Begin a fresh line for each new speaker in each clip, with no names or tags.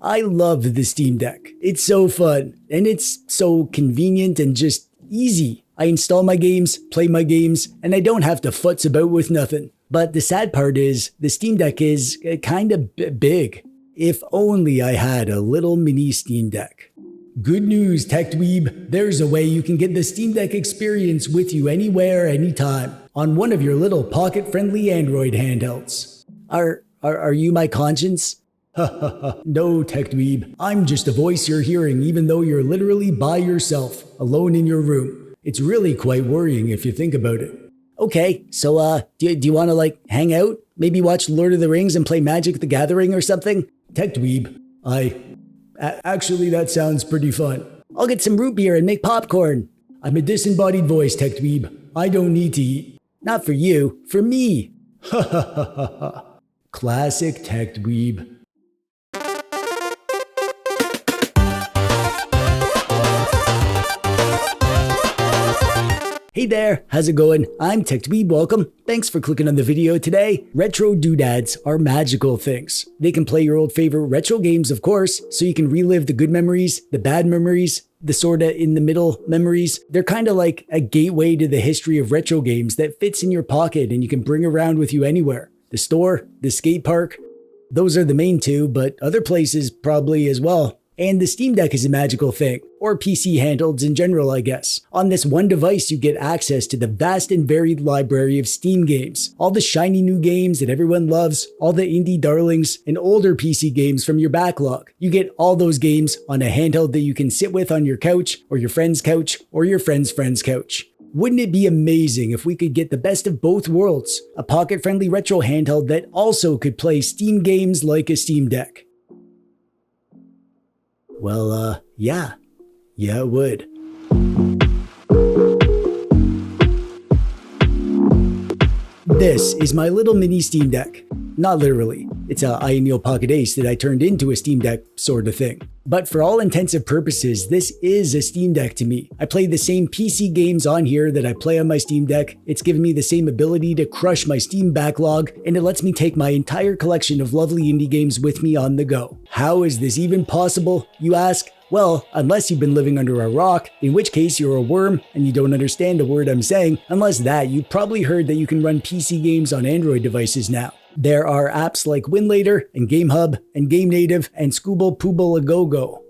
I love the Steam Deck. It's so fun, and it's so convenient and just easy. I install my games, play my games, and I don't have to futz about with nothing. But the sad part is, the Steam Deck is kinda big. If only I had a little mini Steam Deck. Good news, TechDweeb. There's a way you can get the Steam Deck experience with you anywhere, anytime, on one of your little pocket-friendly Android handhelds. Are you my conscience? No, TechDweeb. I'm just a voice you're hearing even though you're literally by yourself, alone in your room. It's really quite worrying if you think about it. Okay, so do you want to hang out? Maybe watch Lord of the Rings and play Magic the Gathering or something? TechDweeb, actually that sounds pretty fun. I'll get some root beer and make popcorn. I'm a disembodied voice, TechDweeb. I don't need to eat. Not for you, for me. Classic TechDweeb. Hey there, how's it going? I'm TechDweeb, welcome. Thanks for clicking on the video today. Retro doodads are magical things. They can play your old favorite retro games, of course, so you can relive the good memories, the bad memories, the sorta in the middle memories. They're kinda like a gateway to the history of retro games that fits in your pocket and you can bring around with you anywhere. The store, the skate park, those are the main two, but other places probably as well. And the Steam Deck is a magical thing, or PC handhelds in general, I guess. On this one device, you get access to the vast and varied library of Steam games, all the shiny new games that everyone loves, all the indie darlings, and older PC games from your backlog. You get all those games on a handheld that you can sit with on your couch, or your friend's couch, or your friend's friend's couch. Wouldn't it be amazing if we could get the best of both worlds? A pocket-friendly retro handheld that also could play Steam games like a Steam Deck. Well, yeah, it would. This is my little mini Steam Deck. Not literally. It's a Ioneel Pocket Ace that I turned into a Steam Deck sort of thing. But for all intents and purposes, this is a Steam Deck to me. I play the same PC games on here that I play on my Steam Deck. It's given me the same ability to crush my Steam backlog, and it lets me take my entire collection of lovely indie games with me on the go. How is this even possible, you ask? Well, unless you've been living under a rock, in which case you're a worm and you don't understand a word I'm saying. Unless that, you've probably heard that you can run PC games on Android devices now. There are apps like WinLater and GameHub and GameNative and Scooble Pooble a Go-Go.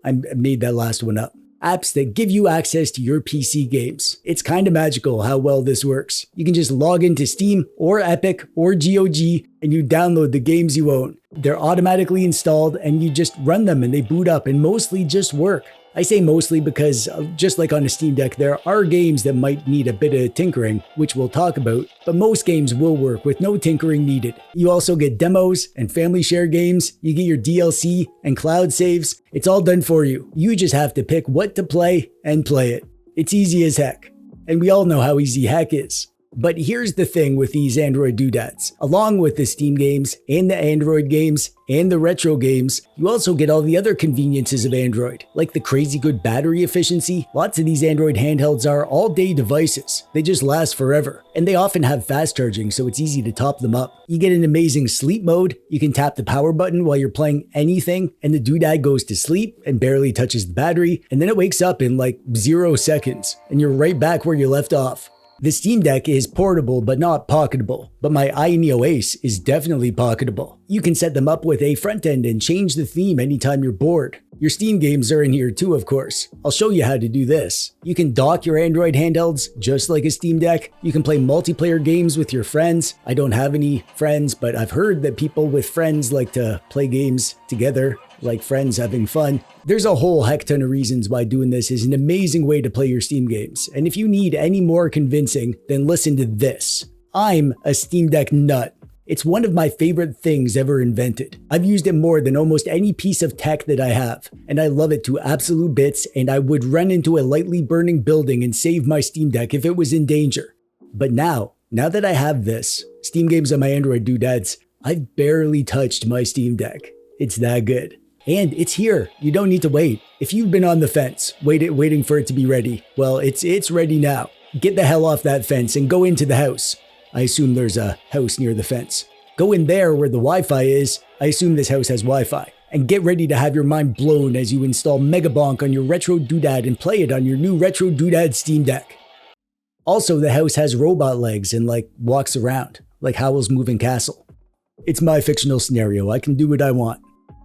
I made that last one up. Apps that give you access to your PC games. It's kind of magical how well this works. You can just log into Steam or Epic or GOG and you download the games you own. They're automatically installed and you just run them and they boot up and mostly just work. I say mostly because, just like on a Steam Deck, there are games that might need a bit of tinkering, which we'll talk about, but most games will work with no tinkering needed. You also get demos and family share games, you get your DLC and cloud saves. It's all done for you. You just have to pick what to play and play it. It's easy as heck. And we all know how easy heck is. But here's the thing with these Android doodads. Along with the Steam games and the Android games and the retro games, you also get all the other conveniences of Android, like the crazy good battery efficiency. Lots of these Android handhelds are all-day devices. They just last forever. And they often have fast charging, so it's easy to top them up. You get an amazing sleep mode. You can tap the power button while you're playing anything, and the doodad goes to sleep and barely touches the battery, and then it wakes up in like 0 seconds, and you're right back where you left off. The Steam Deck is portable but not pocketable, but my Ioneel Ace is definitely pocketable. You can set them up with a front end and change the theme anytime you're bored. Your Steam games are in here too, of course. I'll show you how to do this. You can dock your Android handhelds just like a Steam Deck. You can play multiplayer games with your friends. I don't have any friends, but I've heard that people with friends like to play games together, like friends having fun. There's a whole heck ton of reasons why doing this is an amazing way to play your Steam games. And if you need any more convincing, then listen to this. I'm a Steam Deck nut. It's one of my favorite things ever invented. I've used it more than almost any piece of tech that I have, and I love it to absolute bits, and I would run into a lightly burning building and save my Steam Deck if it was in danger. But now that I have this, Steam games on my Android doodads, I've barely touched my Steam Deck. It's that good. And it's here. You don't need to wait. If you've been on the fence, waiting for it to be ready, well, it's ready now. Get the hell off that fence and go into the house. I assume there's a house near the fence. Go in there where the Wi-Fi is. I assume this house has Wi-Fi. And get ready to have your mind blown as you install Megabonk on your retro doodad and play it on your new retro doodad Steam Deck. Also, the house has robot legs and walks around, like Howl's Moving Castle. It's my fictional scenario, I can do what I want.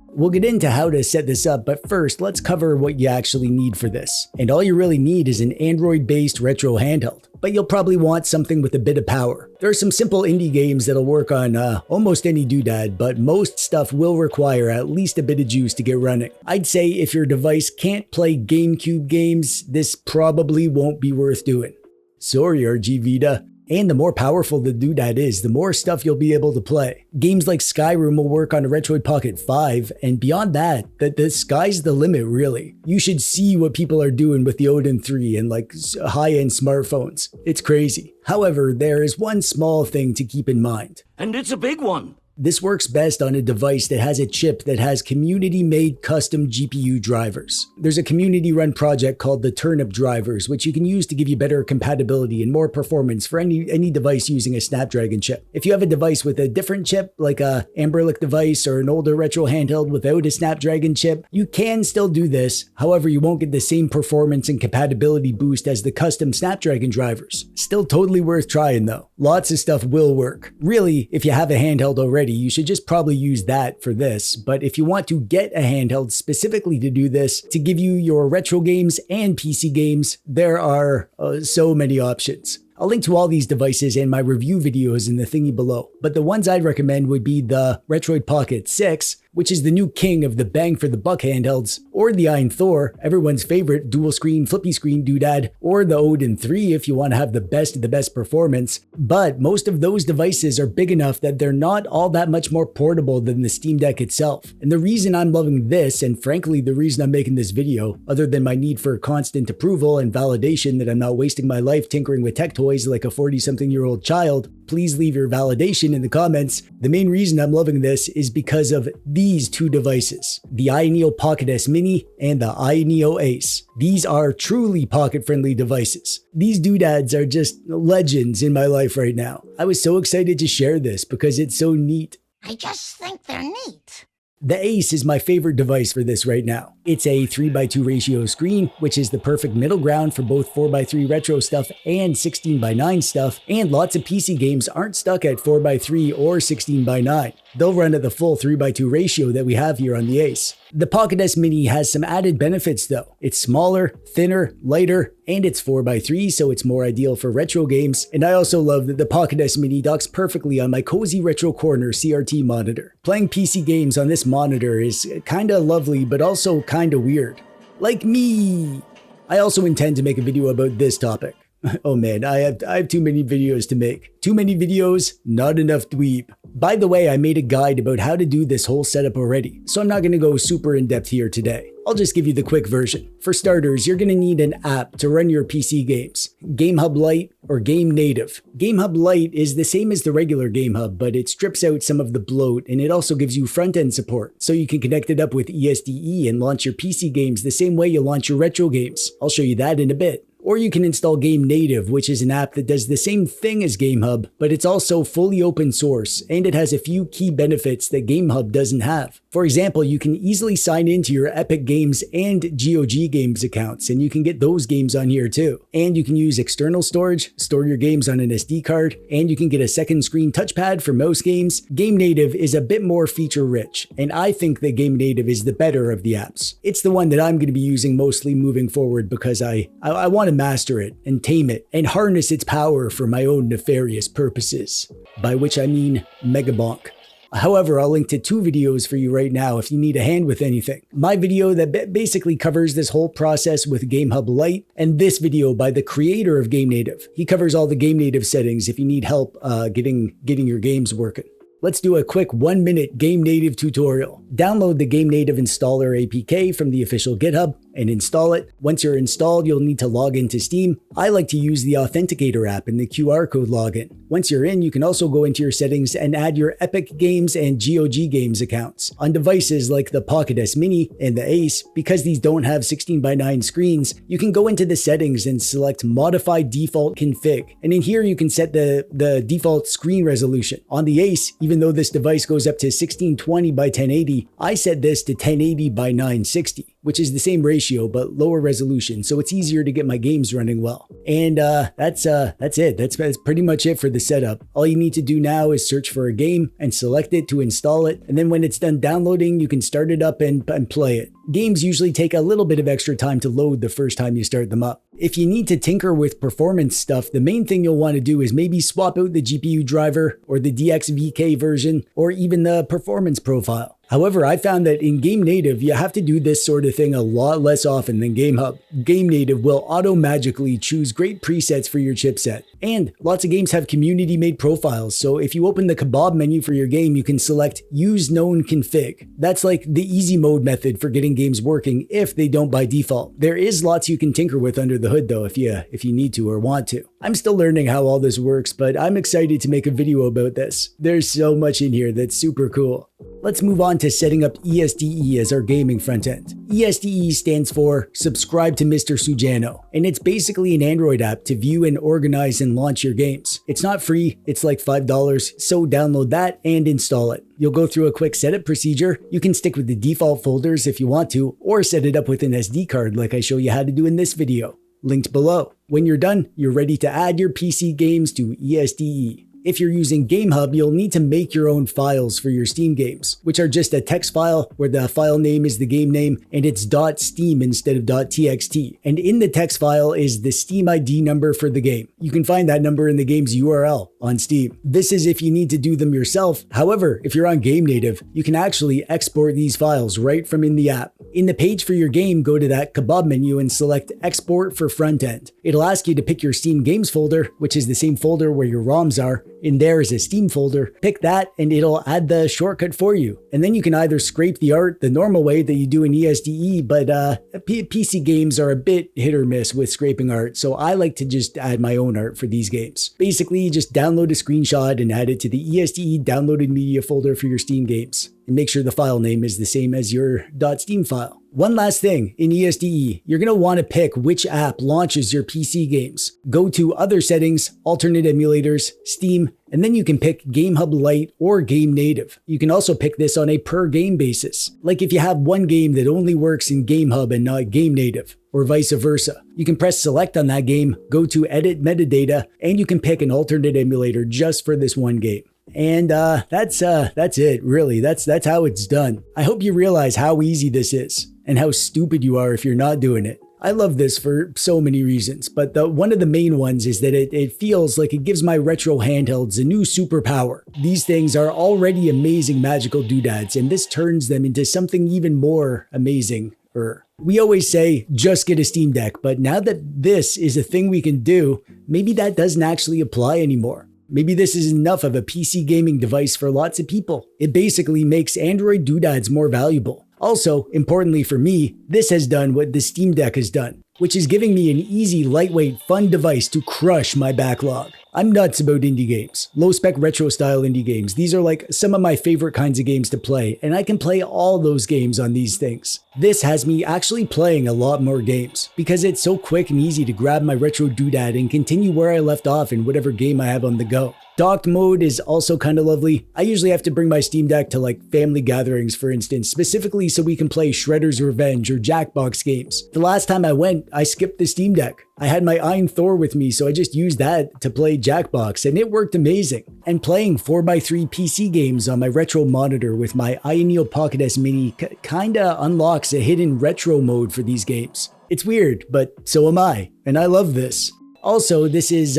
We'll get into how to set this up, but first, let's cover what you actually need for this. And all you really need is an Android-based retro handheld, but you'll probably want something with a bit of power. There are some simple indie games that'll work on almost any doodad, but most stuff will require at least a bit of juice to get running. I'd say if your device can't play GameCube games, this probably won't be worth doing. Sorry, RG Vita. And the more powerful the doodad is, the more stuff you'll be able to play. Games like Skyrim will work on a Retroid Pocket 5, and beyond that, the sky's the limit, really. You should see what people are doing with the Odin 3 and high-end smartphones. It's crazy. However, there is one small thing to keep in mind.
And it's a big one.
This works best on a device that has a chip that has community-made custom GPU drivers. There's a community-run project called the Turnip drivers, which you can use to give you better compatibility and more performance for any device using a Snapdragon chip. If you have a device with a different chip, like a Amberlic device or an older retro handheld without a Snapdragon chip, you can still do this. However, you won't get the same performance and compatibility boost as the custom Snapdragon drivers. Still totally worth trying though. Lots of stuff will work. Really, if you have a handheld already, you should just probably use that for this. But if you want to get a handheld specifically to do this, to give you your retro games and PC games, there are so many options. I'll link to all these devices and my review videos in the thingy below, but the ones I'd recommend would be the Retroid Pocket 6, which is the new king of the bang for the buck handhelds, or the Ein Thor, everyone's favorite dual screen flippy screen doodad, or the Odin 3 if you want to have the best of the best performance. But most of those devices are big enough that they're not all that much more portable than the Steam Deck itself. And the reason I'm loving this, and frankly the reason I'm making this video, other than my need for constant approval and validation that I'm not wasting my life tinkering with tech toys like a 40-something-year-old child, please leave your validation in the comments. The main reason I'm loving this is because of these two devices, the iNeo Pocket S Mini and the iNeo Ace. These are truly pocket-friendly devices. These doodads are just legends in my life right now. I was so excited to share this because it's so neat.
I just think they're neat.
The Ace is my favorite device for this right now. It's a 3:2 ratio screen, which is the perfect middle ground for both 4:3 retro stuff and 16:9 stuff, and lots of PC games aren't stuck at 4:3 or 16:9. They'll run at the full 3:2 ratio that we have here on the Ace. The Pocket S Mini has some added benefits though. It's smaller, thinner, lighter, and it's 4:3, so it's more ideal for retro games. And I also love that the Pocket S Mini docks perfectly on my cozy retro corner CRT monitor. Playing PC games on this monitor is kinda lovely, but also kinda weird. Like me! I also intend to make a video about this topic. Oh man, I have too many videos to make. Too many videos, not enough dweeb. By the way, I made a guide about how to do this whole setup already, so I'm not going to go super in depth here today. I'll just give you the quick version. For starters, you're going to need an app to run your PC games. GameHub Lite or GameNative. GameHub Lite is the same as the regular GameHub, but it strips out some of the bloat and it also gives you front-end support, so you can connect it up with ESDE and launch your PC games the same way you launch your retro games. I'll show you that in a bit. Or you can install GameNative, which is an app that does the same thing as GameHub, but it's also fully open source, and it has a few key benefits that GameHub doesn't have. For example, you can easily sign into your Epic Games and GOG Games accounts, and you can get those games on here too. And you can use external storage, store your games on an SD card, and you can get a second screen touchpad for mouse games. GameNative is a bit more feature-rich, and I think that GameNative is the better of the apps. It's the one that I'm going to be using mostly moving forward because I want to master it and tame it and harness its power for my own nefarious purposes, by which I mean Megabonk. However, I'll link to two videos for you right now if you need a hand with anything. My video that basically covers this whole process with GameHub Lite, and this video by the creator of GameNative. He covers all the GameNative settings if you need help getting your games working. Let's do a quick 1-minute GameNative tutorial. Download the GameNative installer APK from the official GitHub and install it. Once you're installed, you'll need to log into Steam. I like to use the Authenticator app and the QR code login. Once you're in, you can also go into your settings and add your Epic Games and GOG Games accounts. On devices like the Pocket S Mini and the Ace, because these don't have 16:9 screens, you can go into the settings and select Modify Default Config. And in here, you can set the default screen resolution. On the Ace, even though this device goes up to 1620 by 1080, I set this to 1080 by 960, which is the same ratio but lower resolution, so it's easier to get my games running well. And that's it. That's pretty much it for the setup. All you need to do now is search for a game and select it to install it, and then when it's done downloading, you can start it up and play it. Games usually take a little bit of extra time to load the first time you start them up. If you need to tinker with performance stuff, the main thing you'll want to do is maybe swap out the GPU driver or the DXVK version or even the performance profile. However, I found that in GameNative, you have to do this sort of thing a lot less often than GameHub. GameNative will auto-magically choose great presets for your chipset. And lots of games have community-made profiles, so if you open the kebab menu for your game, you can select Use Known Config. That's like the easy mode method for getting games working if they don't by default. There is lots you can tinker with under the hood though if you need to or want to. I'm still learning how all this works, but I'm excited to make a video about this. There's so much in here that's super cool. Let's move on to setting up ESDE as our gaming front end. ESDE stands for Subscribe to Mr. Sujano, and it's basically an Android app to view and organize and launch your games. It's not free, it's like $5, so download that and install it. You'll go through a quick setup procedure. You can stick with the default folders if you want to, or set it up with an SD card like I show you how to do in this video. Linked below. When you're done, you're ready to add your PC games to ESDE. If you're using GameHub, you'll need to make your own files for your Steam games, which are just a text file where the file name is the game name and it's .steam instead of .txt. And in the text file is the Steam ID number for the game. You can find that number in the game's URL on Steam. This is if you need to do them yourself. However, if you're on GameNative, you can actually export these files right from in the app. In the page for your game, go to that kebab menu and select Export for Frontend. It'll ask you to pick your Steam Games folder, which is the same folder where your ROMs are. In there is a Steam folder. Pick that and it'll add the shortcut for you. And then you can either scrape the art the normal way that you do in ESDE, but PC games are a bit hit or miss with scraping art, so I like to just add my own art for these games. Basically, you just download a screenshot and add it to the ESDE downloaded media folder for your Steam games. And make sure the file name is the same as your .steam file. One last thing, in ESDE, you're going to want to pick which app launches your PC games. Go to Other Settings, Alternate Emulators, Steam, and then you can pick GameHub Lite or GameNative. You can also pick this on a per game basis. Like if you have one game that only works in GameHub and not GameNative, or vice versa. You can press select on that game, go to Edit Metadata, and you can pick an alternate emulator just for this one game. And that's it, really. That's how it's done. I hope you realize how easy this is and how stupid you are if you're not doing it. I love this for so many reasons, but one of the main ones is that it feels like it gives my retro handhelds a new superpower. These things are already amazing magical doodads, and this turns them into something even more amazing. We always say, just get a Steam Deck, but now that this is a thing we can do, maybe that doesn't actually apply anymore. Maybe this is enough of a PC gaming device for lots of people. It basically makes Android doodads more valuable. Also, importantly for me, this has done what the Steam Deck has done, which is giving me an easy, lightweight, fun device to crush my backlog. I'm nuts about indie games, low-spec retro-style indie games. These are like some of my favorite kinds of games to play, and I can play all those games on these things. This has me actually playing a lot more games, because it's so quick and easy to grab my retro doodad and continue where I left off in whatever game I have on the go. Docked mode is also kind of lovely. I usually have to bring my Steam Deck to like family gatherings, for instance, specifically so we can play Shredder's Revenge or Jackbox games. The last time I went, I skipped the Steam Deck. I had my Ein Thor with me, so I just used that to play Jackbox, and it worked amazing. And playing 4x3 PC games on my retro monitor with my Ioneo Pocket S Mini kinda unlocks a hidden retro mode for these games. It's weird, but so am I, and I love this. Also, this is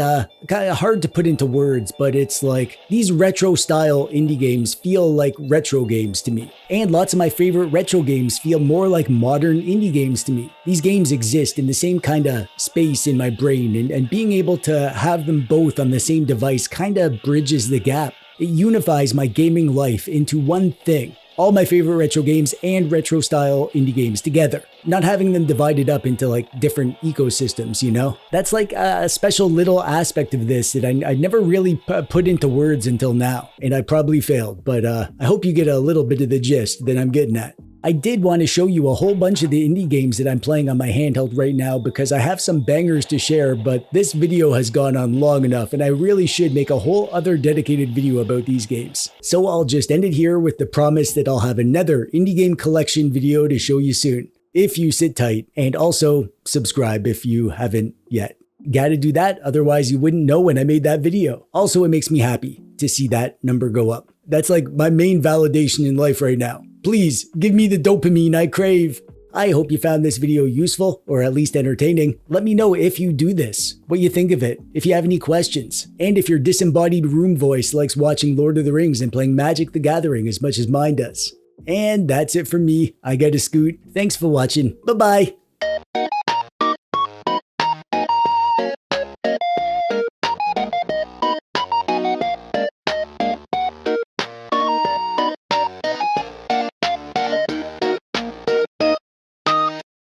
kind of hard to put into words, but it's like these retro style indie games feel like retro games to me. And lots of my favorite retro games feel more like modern indie games to me. These games exist in the same kind of space in my brain, and being able to have them both on the same device kind of bridges the gap. It unifies my gaming life into one thing. all my favorite retro games and retro style indie games together, not having them divided up into like different ecosystems, you know? That's like a special little aspect of this that I never really put into words until now, and I probably failed, but I hope you get a little bit of the gist that I'm getting at. I did want to show you a whole bunch of the indie games that I'm playing on my handheld right now because I have some bangers to share, but this video has gone on long enough and I really should make a whole other dedicated video about these games. So I'll just end it here with the promise that I'll have another indie game collection video to show you soon, if you sit tight, and also subscribe if you haven't yet. Gotta do that, otherwise you wouldn't know when I made that video. Also, it makes me happy to see that number go up. That's like my main validation in life right now. Please, give me the dopamine I crave. I hope you found this video useful, or at least entertaining. Let me know if you do this, what you think of it, if you have any questions, and if your disembodied room voice likes watching Lord of the Rings and playing Magic the Gathering as much as mine does. And that's it from me. I gotta scoot. Thanks for watching. Bye-bye.